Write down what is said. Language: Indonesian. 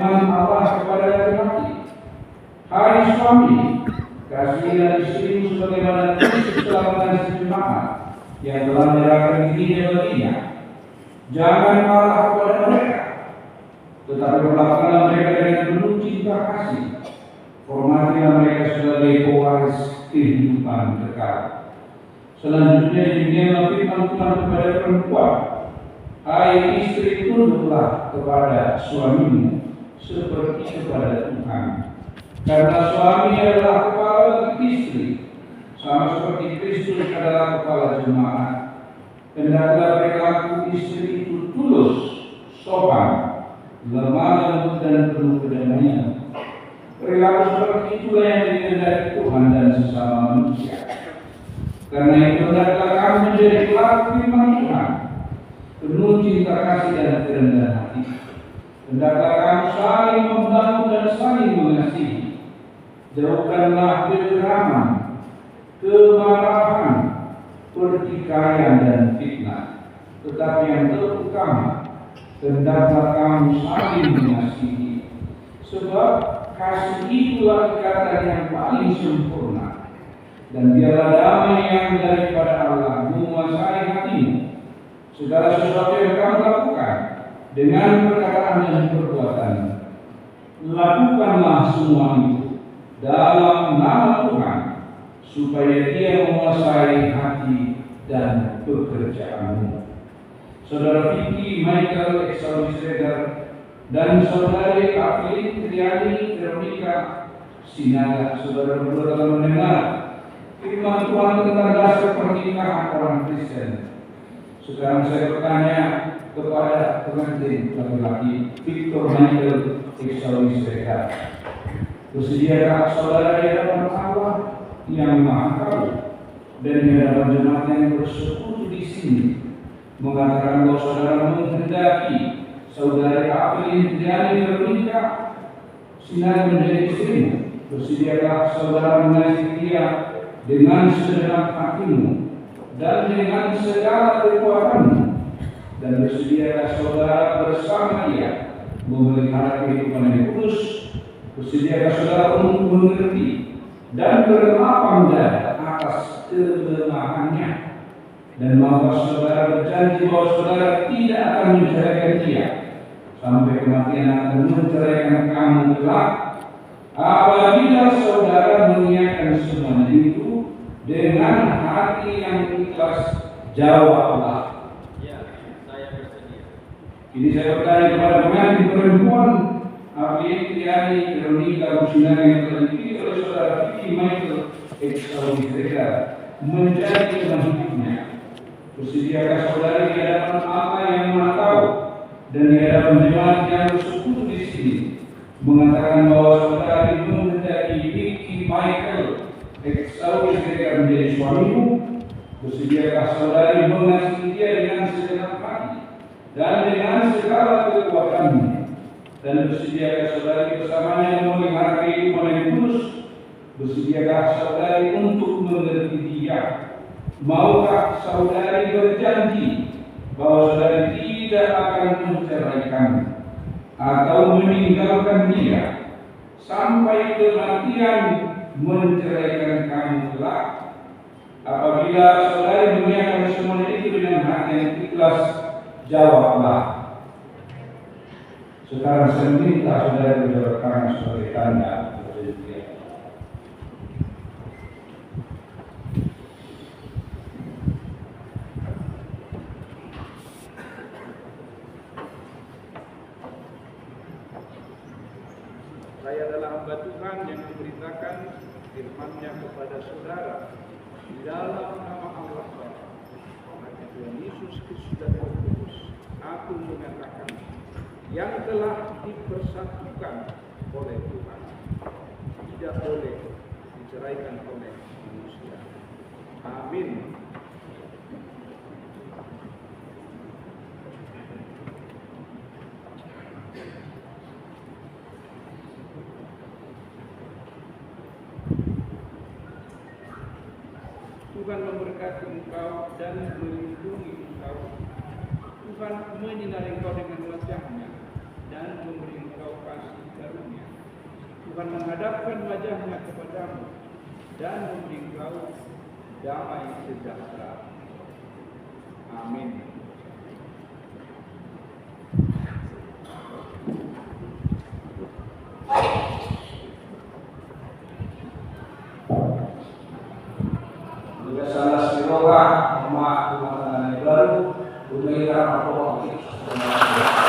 firman Allah kepada laki-laki, "Hai suami, kasihilah istrimu sebagaimana Kristus telah mengasihi jemaat yang telah menyerahkan dirinya baginya. Jangan marah kepada mereka, tetapi perlakukanlah mereka dengan penuh cinta kasih. Hormatilah mereka sebagai pewaris kehidupan kekal." Selanjutnya demikianlah firman Tuhan kepada perempuan, "Hai istri, tunduklah kepada suamimu seperti kepada Tuhan. Karena suami adalah kepala bagi istri, sama seperti Kristus adalah kepala jemaat. Hendaklah perilaku istri itu tulus, sopan, lemah lembut dan penuh kedamaian. Perilaku seperti itulah yang dikehendaki Tuhan dan sesama manusia. Karena itu hendaklah kamu menjadi pelaku firman Tuhan, penuh cinta kasih dan kerendahan hati. Hendaklah kamu saling membantu dan saling mengasihi. Jauhkanlah kegeraman, kemarahan, pertikaian dan fitnah. Tetapi yang terutama, hendaklah kamu saling mengasihi. Sebab kasih itulah ikatan yang paling sempurna. Dan biarlah damai yang daripada Allah menguasai hatimu. Segala sesuatu yang kamu lakukan dengan perkataan dan perbuatan, lakukanlah semua itu dalam nama Tuhan, supaya Dia menguasai hati dan pekerjaanmu. Saudara Vicky, Michael, Exaudi Sredar, dan saudari Aflin, Triani, Veronica, Sinaga, saudara berdua telah mendengar firman Tuhan tentang dasar pernikahan orang Kristen. Sekarang saya bertanya kepada pengantin laki-laki Victor Michael Exaudi Sredar, bersediakah saudara di hadapan Allah yang Maha Tahu dan di hadapan jemaat yang bersekutu di sini mengatakan bahwa saudara menghendaki saudari Aflin, Triani, Veronica, Sinaga menjadi istrimu? Bersediakah saudara mengasihi dia dengan segenap hatimu dan dengan segala kekuatanmu? Dan bersediakah saudara bersama dia memelihara kehidupan yang kudus? Bersediakah saudara untuk mengerti dan berlapang dada atas kelemahannya? Dan maukah saudara berjanji bahwa saudara tidak akan menceraikan dia sampai kematian akan menceraikan kamu kelak? Apabila saudara mengingatkan semuanya itu dengan hati yang ikhlas, jawablah, "Ya, saya bersedia." Ini saya bertanya kepada pengantin perempuan Aflin, Triani, Veronica, Sinaga yang telah dipilih oleh saudara Vicky Michael Exaudi Sredar menjadi teman hidupnya. Bersediakah saudari di hadapan Allah yang Maha Tahu dan di hadapan jemaat yang bersekutu di sini mengatakan bahwa saudari menghendaki Vicky Michael Exaudi Sredar menjadi suamimu? Bersediakah saudari mengasihi dia dengan segenap hati dan dengan segala kekuatanmu? Dan bersediakah saudari bersamanya memelihara kehidupan yang kudus? Bersediakah saudari untuk mengerti dia? Maukah saudari berjanji bahwa saudari tidak akan menceraikan atau meninggalkan dia sampai kematian menceraikan kamu kelak? Apabila saudari mengiyakan semuanya itu dengan hati yang ikhlas, jawablah. Sekarang saya minta saudari berjabat tangan sebagai tanda perjanjian. Saya adalah hamba Tuhan yang memberitakan firman-Nya kepada saudara di dalam nama Allah Bapa, Anak Tuhan Yesus Kristus dan Roh Kudus. Aku mengatakan yang telah dipersatukan oleh Tuhan tidak boleh diceraikan oleh manusia. Amin. Tuhan memberkati engkau dan melindungi engkau. Tuhan menyinari engkau dengan wajah-Nya dan memberi engkau kasih Tuhan menghadapkan wajahnya kepadamu dan memberi engkau damai sejahtera. Amin. Juga salah siroga, emak rumah tangga baru, budaya apa